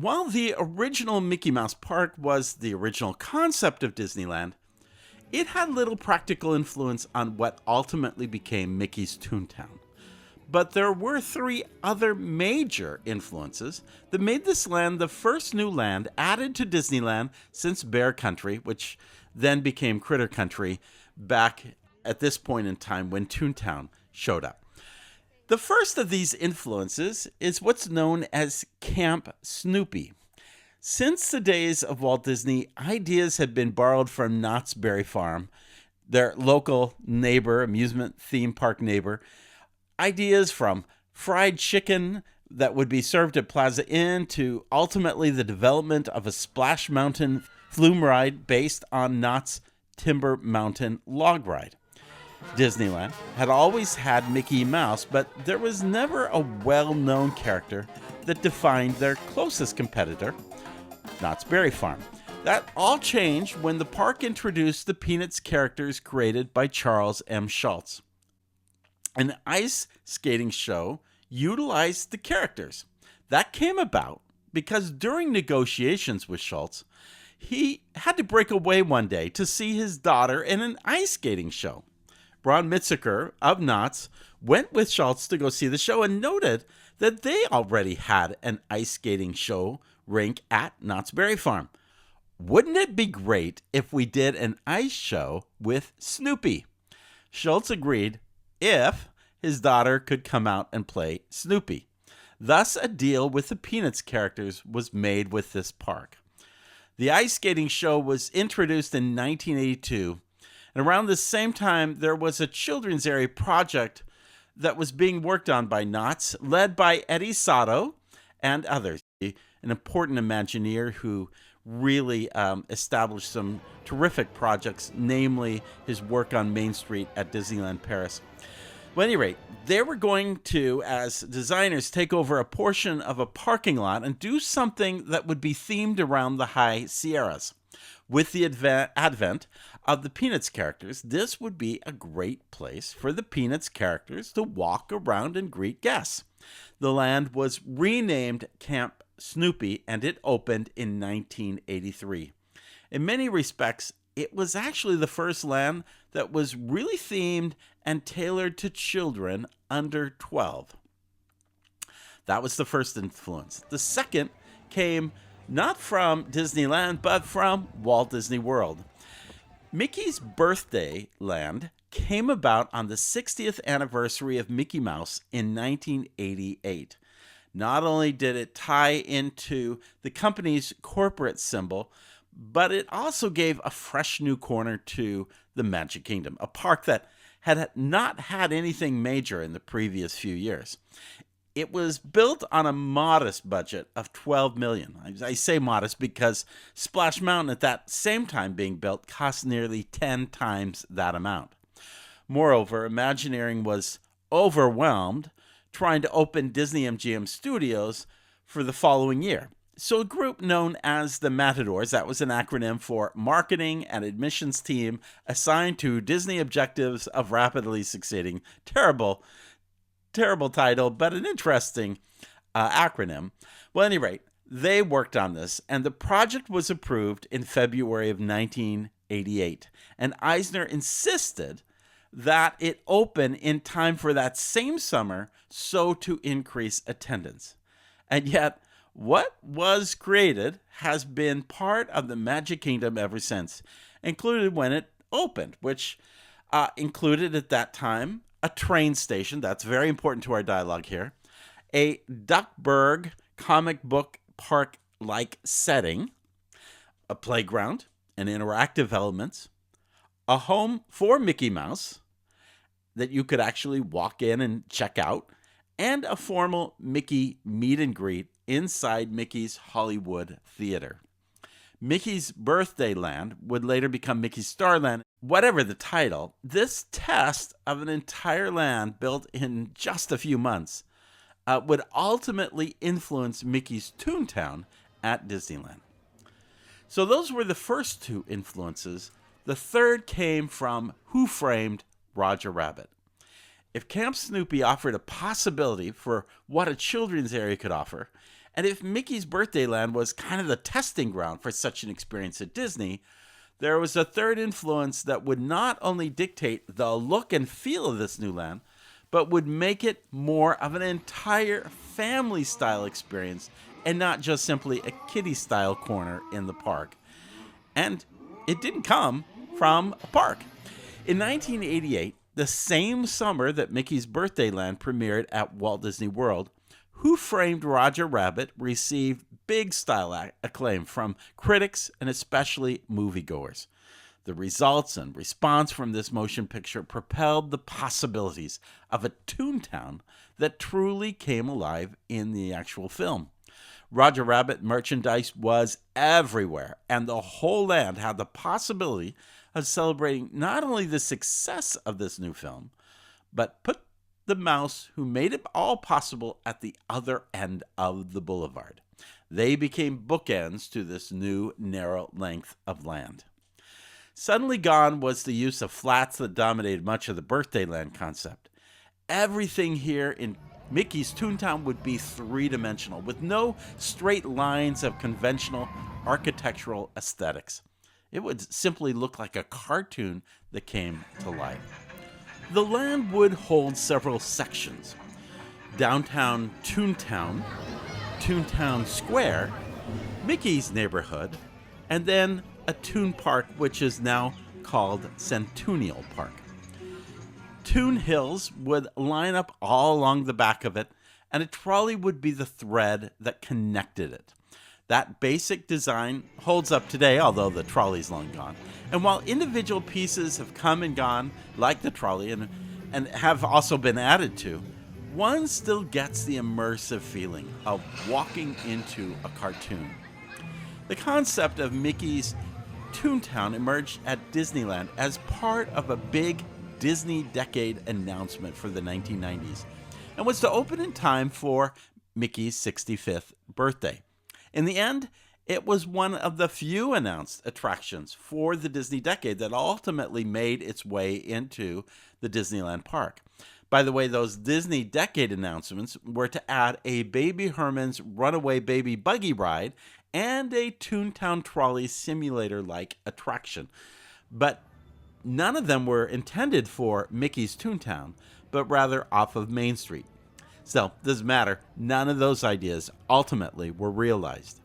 While the original Mickey Mouse Park was the original concept of Disneyland, it had little practical influence on what ultimately became Mickey's Toontown. But there were three other major influences that made this land the first new land added to Disneyland since Bear Country, which then became Critter Country back at this point in time when Toontown showed up. The first of these influences is what's known as Camp Snoopy. Since the days of Walt Disney, ideas had been borrowed from Knott's Berry Farm, their local neighbor, amusement theme park neighbor. Ideas from fried chicken that would be served at Plaza Inn to ultimately the development of a Splash Mountain flume ride based on Knott's Timber Mountain log ride. Disneyland had always had Mickey Mouse, but there was never a well-known character that defined their closest competitor, Knott's Berry Farm. That all changed when the park introduced the Peanuts characters created by Charles M. Schulz. An ice skating show utilized the characters. That came about because during negotiations with Schulz, he had to break away one day to see his daughter in an ice skating show. Ron Mitziker of Knott's went with Schulz to go see the show and noted that they already had an ice skating show rink at Knott's Berry Farm. Wouldn't it be great if we did an ice show with Snoopy? Schulz agreed if his daughter could come out and play Snoopy. Thus, a deal with the Peanuts characters was made with this park. The ice skating show was introduced in 1982, and around the same time, there was a children's area project that was being worked on by Knott's, led by Eddie Sato and others, an important Imagineer who really established some terrific projects, namely his work on Main Street at Disneyland Paris. Well, at any rate, they were going to, as designers, take over a portion of a parking lot and do something that would be themed around the High Sierras. With the advent of the Peanuts characters, this would be a great place for the Peanuts characters to walk around and greet guests. The land was renamed Camp Snoopy, and it opened in 1983. In many respects, it was actually the first land that was really themed and tailored to children under 12. That was the first influence. The second came not from Disneyland, but from Walt Disney World. Mickey's Birthday Land came about on the 60th anniversary of Mickey Mouse in 1988. Not only did it tie into the company's corporate symbol, but it also gave a fresh new corner to the Magic Kingdom, a park that had not had anything major in the previous few years. It was built on a modest budget of $12 million. I say modest because Splash Mountain at that same time being built cost nearly 10 times that amount. Moreover, Imagineering was overwhelmed trying to open Disney MGM Studios for the following year. So a group known as the Matadors, that was an acronym for Marketing and Admissions Team assigned to Disney Objectives of Rapidly Succeeding. Terrible title, but an interesting acronym. Well, at any rate, they worked on this, and the project was approved in February of 1988. And Eisner insisted that it open in time for that same summer, so to increase attendance. And yet, what was created has been part of the Magic Kingdom ever since, included when it opened, which included at that time a train station. That's very important to our dialogue here. A Duckburg comic book park-like setting, a playground, and interactive elements, a home for Mickey Mouse that you could actually walk in and check out, and a formal Mickey meet and greet inside Mickey's Hollywood Theater. Mickey's Birthday Land would later become Mickey's Starland. Whatever the title, this test of an entire land built in just a few months would ultimately influence Mickey's Toontown at Disneyland. So those were the first two influences. The third came from Who Framed Roger Rabbit. If Camp Snoopy offered a possibility for what a children's area could offer, And if Mickey's Birthday Land was kind of the testing ground for such an experience at Disney, there was a third influence that would not only dictate the look and feel of this new land, but would make it more of an entire family style experience and not just simply a kiddie style corner in the park. And it didn't come from a park. In 1988, the same summer that Mickey's Birthday Land premiered at Walt Disney World, Who Framed Roger Rabbit received big style acclaim from critics and especially moviegoers. The results and response from this motion picture propelled the possibilities of a Toontown that truly came alive in the actual film. Roger Rabbit merchandise was everywhere, and the whole land had the possibility of celebrating not only the success of this new film, but put the mouse who made it all possible at the other end of the boulevard. They became bookends to this new narrow length of land. Suddenly gone was the use of flats that dominated much of the Birthday Land concept. Everything here in Mickey's Toontown would be three-dimensional, with no straight lines of conventional architectural aesthetics. It would simply look like a cartoon that came to life. The land would hold several sections: downtown Toontown, Toontown Square, Mickey's neighborhood, and then a Toon Park, which is now called Centennial Park. Toon Hills would line up all along the back of it, and a trolley would be the thread that connected it. That basic design holds up today, although the trolley's long gone. And while individual pieces have come and gone, like the trolley, and have also been added to, one still gets the immersive feeling of walking into a cartoon. The concept of Mickey's Toontown emerged at Disneyland as part of a big Disney Decade announcement for the 1990s, and was to open in time for Mickey's 65th birthday. In the end, it was one of the few announced attractions for the Disney Decade that ultimately made its way into the Disneyland park. By the way, those Disney Decade announcements were to add a Baby Herman's Runaway Baby Buggy Ride and a Toontown Trolley simulator-like attraction. But none of them were intended for Mickey's Toontown, but rather off of Main Street. Still, doesn't matter. None of those ideas ultimately were realized.